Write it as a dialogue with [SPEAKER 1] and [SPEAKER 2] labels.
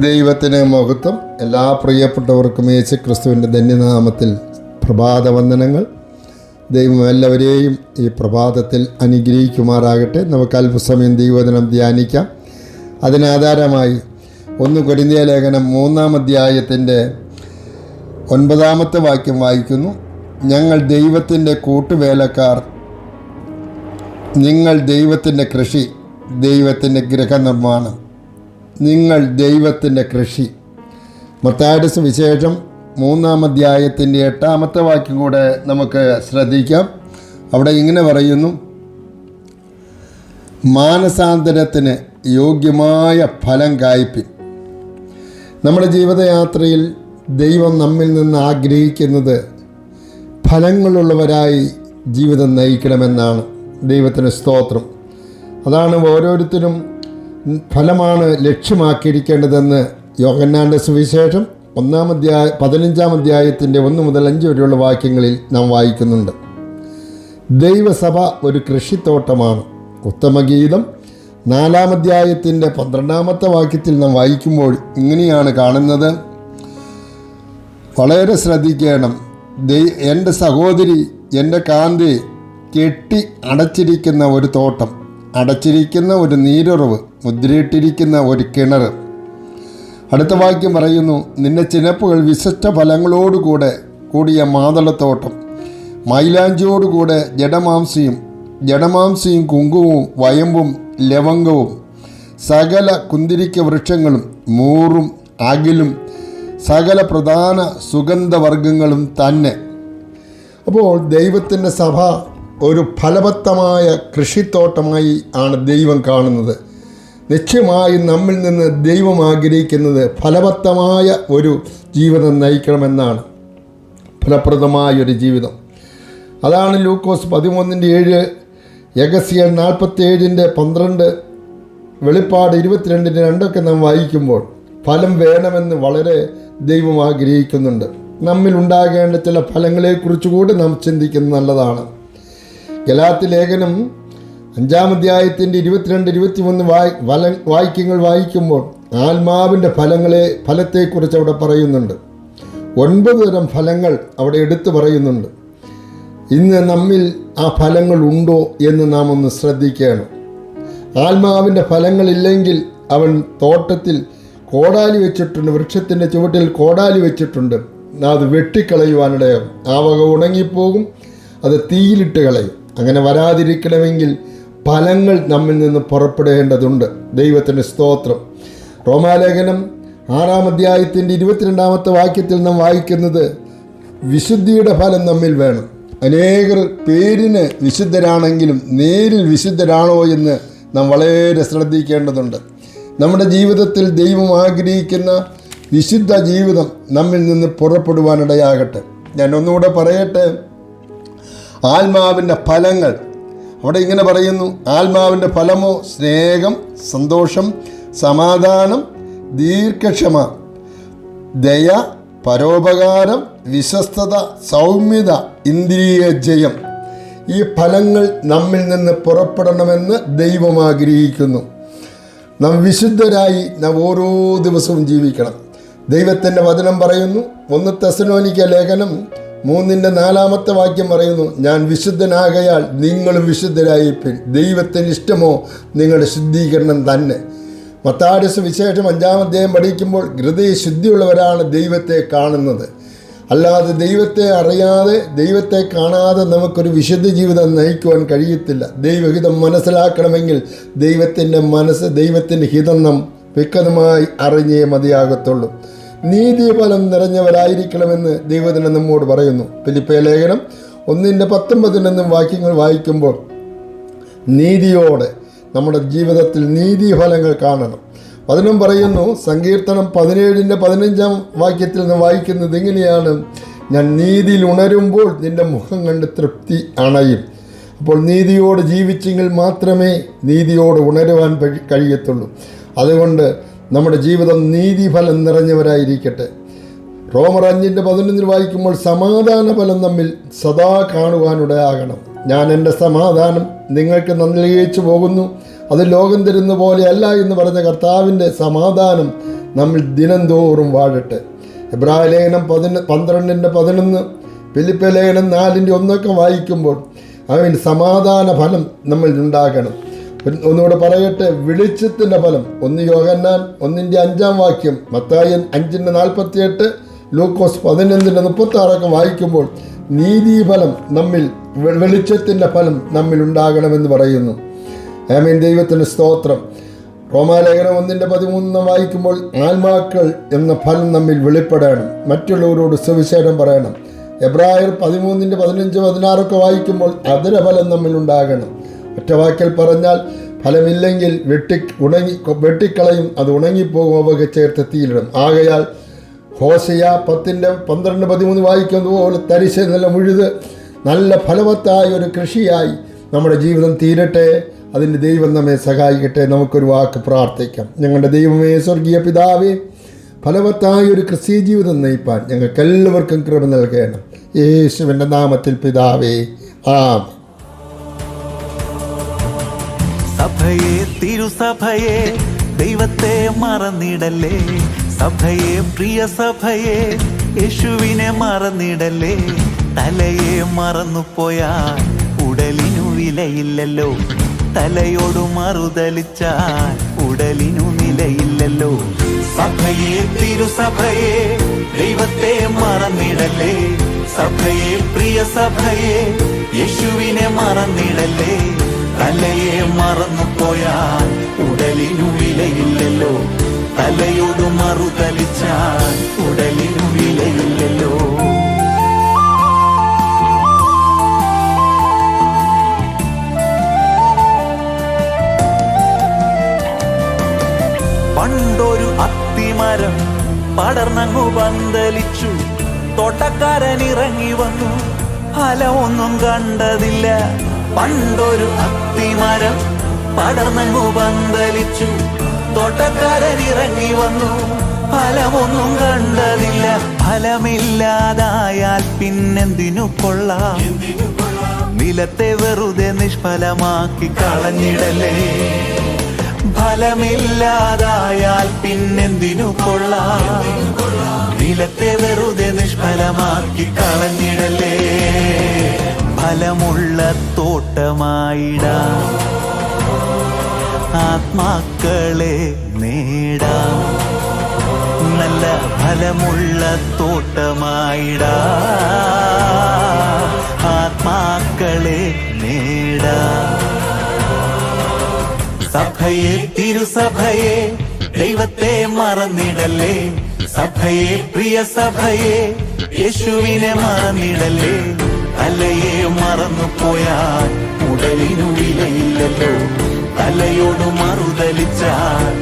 [SPEAKER 1] ദൈവത്തിന് മഹത്വം. എല്ലാ പ്രിയപ്പെട്ടവർക്കും യേശു ക്രിസ്തുവിൻ്റെ ധന്യനാമത്തിൽ പ്രഭാതവന്ദനങ്ങൾ. ദൈവം എല്ലാവരെയും ഈ പ്രഭാതത്തിൽ അനുഗ്രഹിക്കുമാറാകട്ടെ. നമുക്ക് അല്പസമയം ദൈവവചനം ധ്യാനിക്കാം. അതിനാധാരമായി 1 കൊരിന്ത്യർ ലേഖനം 3-ാം അധ്യായത്തിൻ്റെ 9-ാമത്തെ വാക്യം വായിക്കുന്നു. ഞങ്ങൾ ദൈവത്തിൻ്റെ കൂട്ടുവേലക്കാർ, നിങ്ങൾ ദൈവത്തിൻ്റെ കൃഷി, ദൈവത്തിൻ്റെ ഗൃഹനിർമ്മാണം. നിങ്ങൾ ദൈവത്തിൻ്റെ കൃഷി. മത്തായിയുടെ സുവിശേഷം 3-ാം അധ്യായത്തിൻ്റെ 8-ാമത്തെ വാക്യം കൂടെ നമുക്ക് ശ്രദ്ധിക്കാം. അവിടെ ഇങ്ങനെ പറയുന്നു: മാനസാന്തരത്തിന് യോഗ്യമായ ഫലം കായ്പിൻ. നമ്മുടെ ജീവിതയാത്രയിൽ ദൈവം നമ്മിൽ നിന്ന് ആഗ്രഹിക്കുന്നത് ഫലങ്ങളുള്ളവരായി ജീവിതം നയിക്കണമെന്നാണ്. ദൈവത്തിന് സ്തോത്രം. അതാണ് ഓരോരുത്തരും ഫലമാണ് ലക്ഷ്യമാക്കിയിരിക്കേണ്ടതെന്ന് യോഹന്നാൻ്റെ സുവിശേഷം 15-ാം അധ്യായത്തിൻ്റെ 1 മുതൽ 5 വരെയുള്ള വാക്യങ്ങളിൽ നാം വായിക്കുന്നുണ്ട്. ദൈവസഭ ഒരു കൃഷിത്തോട്ടമാണ്. ഉത്തമഗീതം 4-ാം അധ്യായത്തിൻ്റെ 12-ാമത്തെ വാക്യത്തിൽ നാം വായിക്കുമ്പോൾ ഇങ്ങനെയാണ് കാണുന്നത്. വളരെ ശ്രദ്ധിക്കണം. എൻ്റെ സഹോദരി, എൻ്റെ കാന്തി, കെട്ടി അടച്ചിരിക്കുന്ന ഒരു തോട്ടം, അടച്ചിരിക്കുന്ന ഒരു നീരുറവ്, മുദ്രയിട്ടിരിക്കുന്ന ഒരു കിണർ. അടുത്ത വാക്യം പറയുന്നു: നിന്റെ ചിനപ്പുകൾ വിശിഷ്ട ഫലങ്ങളോടുകൂടെ കൂടിയ മാതളത്തോട്ടം, മൈലാഞ്ചിയോടുകൂടെ ജഡമാംസിയും കുങ്കുമവും വയമ്പും ലവംഗവും സകല കുന്തിരിക്ക വൃക്ഷങ്ങളും മൂറും അകിലും സകല പ്രധാന സുഗന്ധവർഗങ്ങളും തന്നെ. അപ്പോൾ ദൈവത്തിൻ്റെ സഭ ഒരു ഫലവത്തമായ കൃഷിത്തോട്ടമായി ആണ് ദൈവം കാണുന്നത്. നിശ്ചയമായും നമ്മിൽ നിന്ന് ദൈവം ആഗ്രഹിക്കുന്നത് ഫലവത്തമായ ഒരു ജീവിതം നയിക്കണമെന്നാണ്. ഫലപ്രദമായൊരു ജീവിതം. അതാണ് ലൂക്കോസ് 13:7, യെഗസിയൽ 47:12, വെളിപ്പാട് 22:2 നാം വായിക്കുമ്പോൾ ഫലം വേണമെന്ന് വളരെ ദൈവം ആഗ്രഹിക്കുന്നുണ്ട്. നമ്മിൽ ഉണ്ടാകേണ്ട ചില ഫലങ്ങളെക്കുറിച്ച് കൂടി നാം ചിന്തിക്കുന്നത് നല്ലതാണ്. ഗലാത്യ ലേഖനം 5-ാം അധ്യായത്തിൻ്റെ 22-23 വാക്യങ്ങൾ വായിക്കുമ്പോൾ ആത്മാവിൻ്റെ ഫലത്തെക്കുറിച്ച് അവിടെ പറയുന്നുണ്ട്. 9 തരം ഫലങ്ങൾ അവിടെ എടുത്തു പറയുന്നുണ്ട്. ഇന്ന് നമ്മിൽ ആ ഫലങ്ങൾ ഉണ്ടോ എന്ന് നാം ഒന്ന് ശ്രദ്ധിക്കണം. ആത്മാവിൻ്റെ ഫലങ്ങളില്ലെങ്കിൽ അവൻ തോട്ടത്തിൽ കോടാലി വെച്ചിട്ടുണ്ട്, വൃക്ഷത്തിൻ്റെ ചുവട്ടിൽ കോടാലി വെച്ചിട്ടുണ്ട്. അത് വെട്ടിക്കളയുവാനിടയാകും. ആ വക ഉണങ്ങിപ്പോകും, അത് തീയിലിട്ട് കളയും. അങ്ങനെ വരാതിരിക്കണമെങ്കിൽ ഫലങ്ങൾ നമ്മിൽ നിന്ന് പുറപ്പെടേണ്ടതുണ്ട്. ദൈവത്തിൻ്റെ സ്തോത്രം. റോമാലേഖനം 6-ാം അധ്യായത്തിൻ്റെ 22-ാമത്തെ വാക്യത്തിൽ നാം വായിക്കുന്നത്: വിശുദ്ധിയുടെ ഫലം നമ്മിൽ വേണം. അനേകർ പേരിന് വിശുദ്ധരാണെങ്കിലും നേരിൽ വിശുദ്ധരാണോ എന്ന് നാം വളരെ ശ്രദ്ധിക്കേണ്ടതുണ്ട്. നമ്മുടെ ജീവിതത്തിൽ ദൈവം ആഗ്രഹിക്കുന്ന വിശുദ്ധ ജീവിതം നമ്മിൽ നിന്ന് പുറപ്പെടുവാനിടയാകട്ടെ. ഞാൻ ഒന്നുകൂടെ പറയട്ടെ. ആത്മാവിൻ്റെ ഫലങ്ങൾ അവിടെ ഇങ്ങനെ പറയുന്നു: ആത്മാവിൻ്റെ ഫലമോ സ്നേഹം, സന്തോഷം, സമാധാനം, ദീർഘക്ഷമ, ദയ, പരോപകാരം, വിശ്വസ്തത, സൗമ്യത, ഇന്ദ്രിയ ജയം. ഈ ഫലങ്ങൾ നമ്മിൽ നിന്ന് പുറപ്പെടണമെന്ന് ദൈവം ആഗ്രഹിക്കുന്നു. നാം വിശുദ്ധരായി നാം ഓരോ ദിവസവും ജീവിക്കണം. ദൈവത്തിൻ്റെ വചനം പറയുന്നു. 1 തെസ്സലോനിക്ക ലേഖനം 3-4 വാക്യം പറയുന്നു: ഞാൻ വിശുദ്ധനാകയാൽ നിങ്ങളും വിശുദ്ധരായിപ്പിൻ. ദൈവത്തിന് ഇഷ്ടമോ നിങ്ങളുടെ ശുദ്ധീകരണം തന്നെ. മത്തായിയുടെ സുവിശേഷം 5-ാം അധ്യായം പഠിക്കുമ്പോൾ ഹൃദയശുദ്ധിയുള്ളവരാണ് ദൈവത്തെ കാണുന്നത്. അല്ലാതെ ദൈവത്തെ അറിയാതെ, ദൈവത്തെ കാണാതെ നമുക്കൊരു വിശുദ്ധ ജീവിതം നയിക്കുവാൻ കഴിയത്തില്ല. ദൈവഹിതം മനസ്സിലാക്കണമെങ്കിൽ ദൈവത്തിൻ്റെ മനസ്സ്, ദൈവത്തിൻ്റെ ഹിതം നാം വ്യക്തമായി അറിഞ്ഞേ മതിയാകത്തുള്ളൂ. നീതിഫലം നിറഞ്ഞവരായിരിക്കണമെന്ന് ദൈവത്തിൻ്റെ നമ്മോട് പറയുന്നു. ഫിലിപ്പിയ ലേഖനം 1:19 വാക്യങ്ങൾ വായിക്കുമ്പോൾ നീതിയോടെ നമ്മുടെ ജീവിതത്തിൽ നീതിഫലങ്ങൾ കാണണം. വചനം പറയുന്നു. സങ്കീർത്തനം 17:15 വാക്യത്തിൽ നിന്ന് വായിക്കുന്നത് ഇങ്ങനെയാണ്: ഞാൻ നീതിയിൽ ഉണരുമ്പോൾ നിന്റെ മുഖം കണ്ട് തൃപ്തി അണയും. അപ്പോൾ നീതിയോട് ജീവിച്ചെങ്കിൽ മാത്രമേ നീതിയോട് ഉണരുവാൻ കഴിയത്തുള്ളൂ. അതുകൊണ്ട് നമ്മുടെ ജീവിതം നീതിഫലം നിറഞ്ഞവരായിരിക്കട്ടെ. റോമർ 5:11 വായിക്കുമ്പോൾ സമാധാന ഫലം നമ്മിൽ സദാ കാണുവാനിടയാകണം. ഞാൻ എൻ്റെ സമാധാനം നിങ്ങൾക്ക് നൽകിച്ചു പോകുന്നു, അത് ലോകം തരുന്ന പോലെയല്ല എന്ന് പറഞ്ഞ കർത്താവിൻ്റെ സമാധാനം നമ്മൾ ദിനംതോറും വാഴട്ടെ. എബ്രായ ലേഖനം 12:11, ഫിലിപ്പിയ ലേഖനം 4:1 വായിക്കുമ്പോൾ അവൻ്റെ സമാധാന ഫലം നമ്മളിൽ ഉണ്ടാകണം. ഒന്നുകൂടെ പറയട്ടെ, വെളിച്ചത്തിൻ്റെ ഫലം 1 യോഹന്നാൻ 1:5 മത്തായി 5:48, ലൂക്കോസ് 11:36 വായിക്കുമ്പോൾ നീതിഫലം നമ്മിൽ, വെളിച്ചത്തിൻ്റെ ഫലം നമ്മിൽ ഉണ്ടാകണമെന്ന് പറയുന്നു. ആമേൻ. ദൈവത്തിന് സ്തോത്രം. റോമാലേഖനം 1:13 വായിക്കുമ്പോൾ ആത്മാക്കൾ എന്ന ഫലം നമ്മിൽ വെളിപ്പെടണം, മറ്റുള്ളവരോട് സുവിശേഷം പറയണം. എബ്രായർ 13:15-16 വായിക്കുമ്പോൾ അധരഫലം നമ്മിൽ ഉണ്ടാകണം. ഒറ്റവാക്കിൽ പറഞ്ഞാൽ ഫലമില്ലെങ്കിൽ വെട്ടിക്കളയും, അത് ഉണങ്ങിപ്പോകും, അവയ്ക്ക് ചേർത്ത് തീയിലിടും. ആകയാൽ ഹോശയ 10:12-13 വായിക്കുന്നത് പോലെ തരിശ് നിലം ഉഴുത് നല്ല ഫലവത്തായ ഒരു കൃഷിയായി നമ്മുടെ ജീവിതം തീരട്ടെ. അതിന് ദൈവം നമ്മെ സഹായിക്കട്ടെ. നമുക്കൊരു വാക്ക് പ്രാർത്ഥിക്കാം. ഞങ്ങളുടെ ദൈവമേ, സ്വർഗീയ പിതാവേ, ഫലവത്തായ ഒരു ക്രിസ്തീയ ജീവിതം നയിപ്പാൻ ഞങ്ങൾക്കെല്ലാവർക്കും കൃപ നൽകണം. യേശുവിൻ്റെ നാമത്തിൽ പിതാവേ, ആമേൻ.
[SPEAKER 2] സഭയെ, തിരുസഭയെ, ദൈവത്തെ മറന്നിടല്ലേ. സഭയെ, പ്രിയ സഭയെ, യേശുവിനെ മറന്നിടല്ലേ. തലയെ മറന്നുപോയാൽ ഉടലിനു വിലയില്ലല്ലോ. തലയോടു മറുതലിച്ചാൽ ഉടലിനു നിലയില്ലല്ലോ. സഭയെ, തിരുസഭയെ, ദൈവത്തെ മറന്നിടല്ലേ. സഭയെ, പ്രിയ സഭയെ, യേശുവിനെ മറന്നിടല്ലേ. തലയെ മറന്നുപോയാൽ ഉടലിനു വിലയില്ലല്ലോ. തലയോടു മറുതലിച്ചാൽ ഉടലിനു വിലയില്ലല്ലോ. പണ്ടൊരു അത്തിമരം പടർന്നങ്ങു പന്തലിച്ചു. തോട്ടക്കാരൻ ഇറങ്ങി വന്നു, ഫലമൊന്നും കണ്ടതില്ല. പണ്ടൊരു അത്തിമരം പടർന്നങ്ങു പന്തലിച്ചു. തോട്ടക്കാരൻ ഇറങ്ങി വന്നു, ഫലമൊന്നും കണ്ടതില്ല. ഫലമില്ലാതായാൽ പിന്നെന്തിനു കൊള്ളാം? നിലത്തെ വെറുതെ നിഷ്ഫലമാക്കി കളഞ്ഞിടലേ. ഫലമില്ലാതായാൽ പിന്നെന്തിനു കൊള്ളാം? നിലത്തെ വെറുതെ നിഷ്ഫലമാക്കി കളഞ്ഞിടലേ. ഫലമുള്ള തോട്ടമായിടാം, ആത്മാക്കളെ നേടാം. നല്ല ഫലമുള്ള തോട്ടമായിടാം, ആത്മാക്കളെ നേടാം. സഭയെ, തിരുസഭയെ, ദൈവത്തെ മറന്നിടല്ലേ. സഭയെ, പ്രിയ സഭയെ, യേശുവിനെ മറന്നിടല്ലേ. തലയെ മറന്നുപോയാൽ ഉടലിനു വിലയില്ലല്ലോ. തലയോട് മറുതലിച്ചാൽ